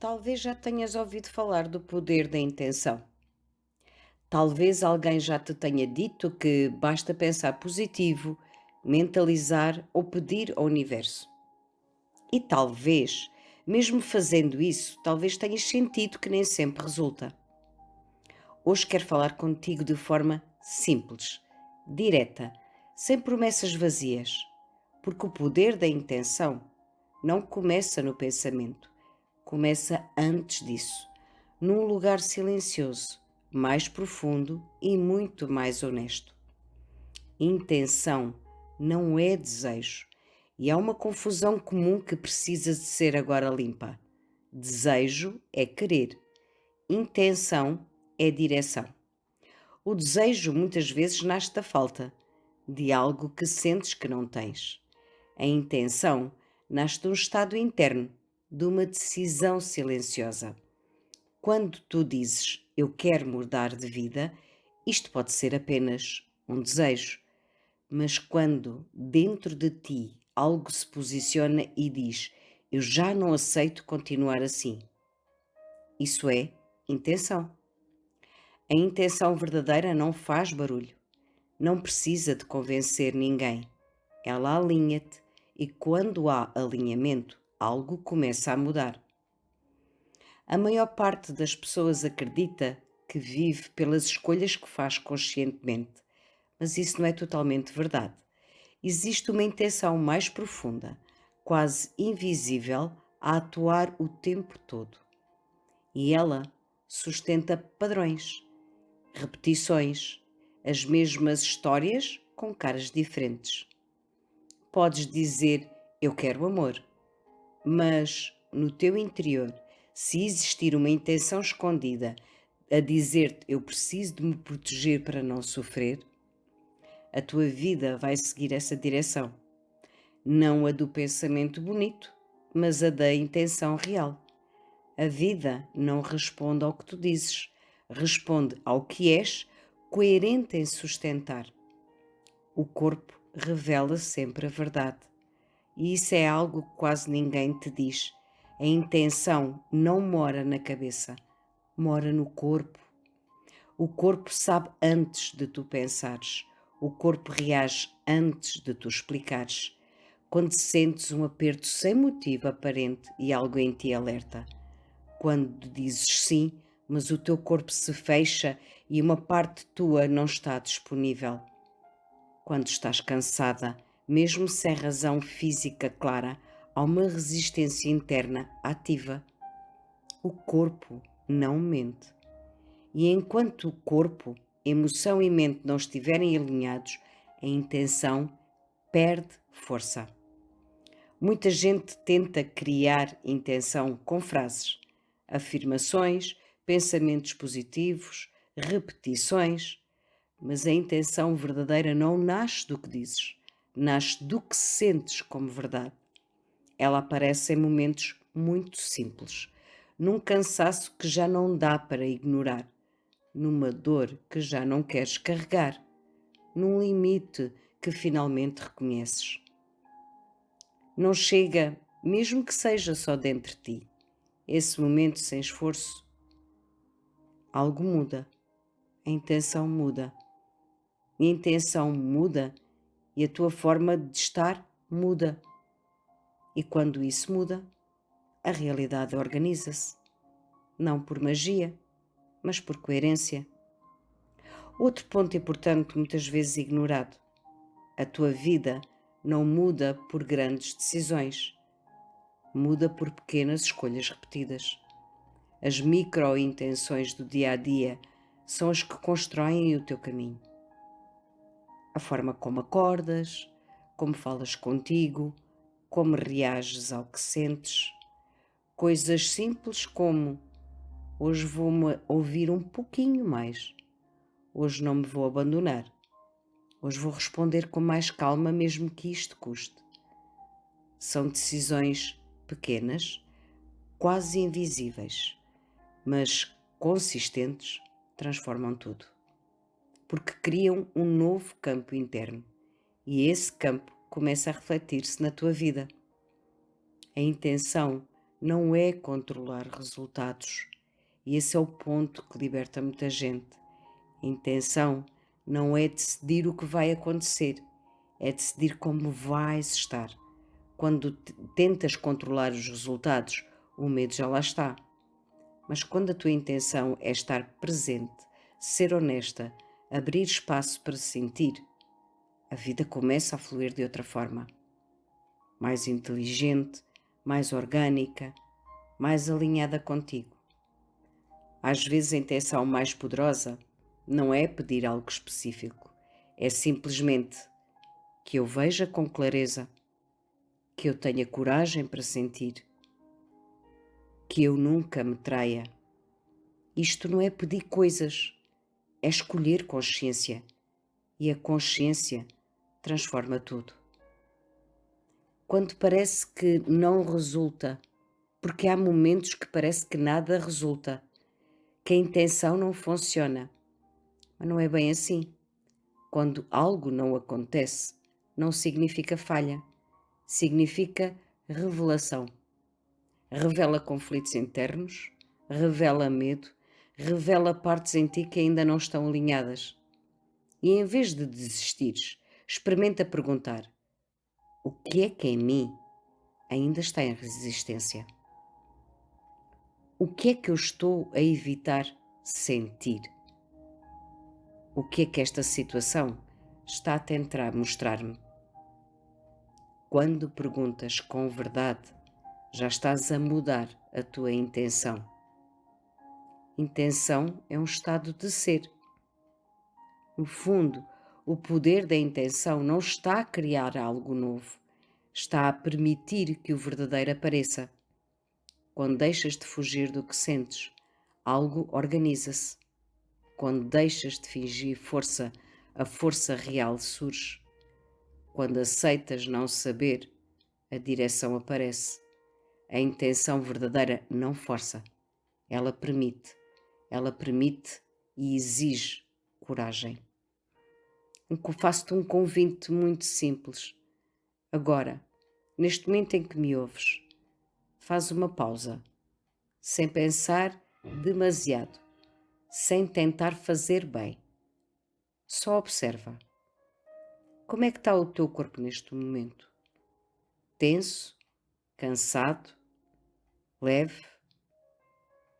Talvez já tenhas ouvido falar do poder da intenção. Talvez alguém já te tenha dito que basta pensar positivo, mentalizar ou pedir ao universo. E talvez, mesmo fazendo isso, talvez tenhas sentido que nem sempre resulta. Hoje quero falar contigo de forma simples, direta, sem promessas vazias, porque o poder da intenção não começa no pensamento, começa antes disso, num lugar silencioso, mais profundo e muito mais honesto. Intenção não é desejo, e há uma confusão comum que precisa de ser agora limpa. Desejo é querer, intenção é direção. O desejo muitas vezes nasce da falta de algo que sentes que não tens. A intenção nasce de um estado interno, de uma decisão silenciosa. Quando tu dizes eu quero mudar de vida, isto pode ser apenas um desejo, mas quando dentro de ti algo se posiciona e diz eu já não aceito continuar assim, isso é intenção. A intenção verdadeira não faz barulho, não precisa de convencer ninguém. Ela alinha-te e quando há alinhamento, algo começa a mudar. A maior parte das pessoas acredita que vive pelas escolhas que faz conscientemente, mas isso não é totalmente verdade. Existe uma intenção mais profunda, quase invisível, a atuar o tempo todo. E ela sustenta padrões, repetições, as mesmas histórias com caras diferentes. Podes dizer eu quero amor, mas no teu interior, se existir uma intenção escondida a dizer-te eu preciso de me proteger para não sofrer, a tua vida vai seguir essa direção. Não a do pensamento bonito, mas a da intenção real. A vida não responde ao que tu dizes, responde ao que és coerente em sustentar. O corpo revela sempre a verdade. E isso é algo que quase ninguém te diz. A intenção não mora na cabeça, mora no corpo. O corpo sabe antes de tu pensares. O corpo reage antes de tu explicares. Quando sentes um aperto sem motivo aparente e algo em ti alerta. Quando dizes sim, mas o teu corpo se fecha e uma parte tua não está disponível. Quando estás cansada, mesmo sem razão física clara, há uma resistência interna ativa. O corpo não mente. E enquanto o corpo, emoção e mente não estiverem alinhados, a intenção perde força. Muita gente tenta criar intenção com frases, afirmações, pensamentos positivos, repetições, mas a intenção verdadeira não nasce do que dizes, nasce do que sentes como verdade. Ela aparece em momentos muito simples, num cansaço que já não dá para ignorar, numa dor que já não queres carregar, num limite que finalmente reconheces. Não chega, mesmo que seja só dentro de ti. Esse momento sem esforço, algo muda, a intenção muda. A intenção muda e a tua forma de estar muda. E quando isso muda, a realidade organiza-se. Não por magia, mas por coerência. Outro ponto importante, muitas vezes ignorado: a tua vida não muda por grandes decisões, muda por pequenas escolhas repetidas. As micro-intenções do dia a dia são as que constroem o teu caminho. A forma como acordas, como falas contigo, como reages ao que sentes. Coisas simples como hoje vou-me ouvir um pouquinho mais, hoje não me vou abandonar, hoje vou responder com mais calma mesmo que isto custe. São decisões pequenas, quase invisíveis, mas consistentes, transformam tudo. Porque criam um novo campo interno e esse campo começa a refletir-se na tua vida. A intenção não é controlar resultados. E esse é o ponto que liberta muita gente. A intenção não é decidir o que vai acontecer, é decidir como vais estar. Quando tentas controlar os resultados, o medo já lá está. Mas quando a tua intenção é estar presente, ser honesta, abrir espaço para sentir, a vida começa a fluir de outra forma. Mais inteligente, mais orgânica, mais alinhada contigo. Às vezes a intenção mais poderosa não é pedir algo específico, é simplesmente que eu veja com clareza, que eu tenha coragem para sentir, que eu nunca me traia. Isto não é pedir coisas, é escolher consciência, e a consciência transforma tudo. Quando parece que não resulta, porque há momentos que parece que nada resulta, que a intenção não funciona, mas não é bem assim. Quando algo não acontece, não significa falha, significa revelação. Revela conflitos internos, revela medo, revela partes em ti que ainda não estão alinhadas. E em vez de desistires, experimenta perguntar: o que é que em mim ainda está em resistência? O que é que eu estou a evitar sentir? O que é que esta situação está a tentar mostrar-me? Quando perguntas com verdade, já estás a mudar a tua intenção. Intenção é um estado de ser. No fundo, o poder da intenção não está a criar algo novo, está a permitir que o verdadeiro apareça. Quando deixas de fugir do que sentes, algo organiza-se. Quando deixas de fingir força, a força real surge. Quando aceitas não saber, a direção aparece. A intenção verdadeira não força, ela permite. Ela permite e exige coragem. Faço-te um convite muito simples. Agora, neste momento em que me ouves, faz uma pausa, sem pensar demasiado, sem tentar fazer bem. Só observa. Como é que está o teu corpo neste momento? Tenso? Cansado? Leve?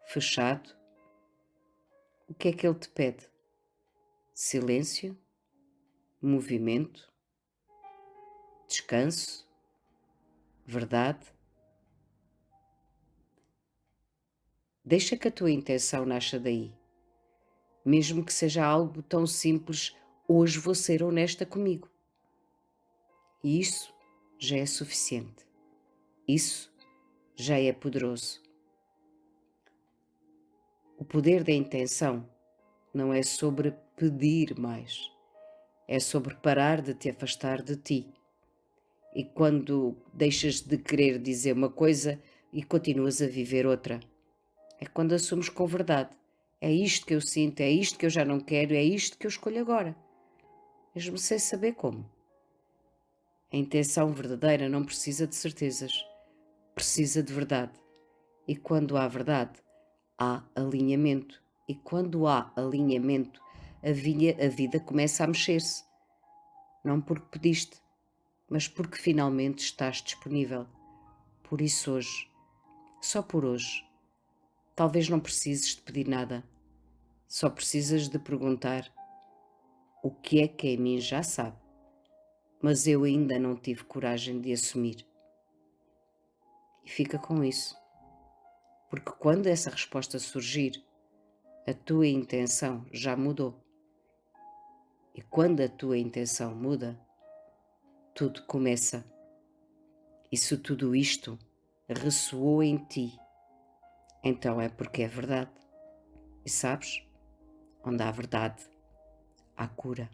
Fechado? O que é que ele te pede? Silêncio? Movimento? Descanso? Verdade? Deixa que a tua intenção nasça daí. Mesmo que seja algo tão simples, hoje vou ser honesta comigo. E isso já é suficiente. Isso já é poderoso. O poder da intenção não é sobre pedir mais, é sobre parar de te afastar de ti. E quando deixas de querer dizer uma coisa e continuas a viver outra, é quando assumes com verdade. É isto que eu sinto, é isto que eu já não quero, é isto que eu escolho agora, mesmo sem saber como. A intenção verdadeira não precisa de certezas, precisa de verdade. E quando há verdade, há alinhamento. E quando há alinhamento, a vida começa a mexer-se. Não porque pediste, mas porque finalmente estás disponível. Por isso hoje, só por hoje, talvez não precises de pedir nada. Só precisas de perguntar o que é que em mim já sabe, mas eu ainda não tive coragem de assumir. E fica com isso. Porque quando essa resposta surgir, a tua intenção já mudou. E quando a tua intenção muda, tudo começa. E se tudo isto ressoou em ti, então é porque é verdade. E sabes? Onde há verdade, há cura.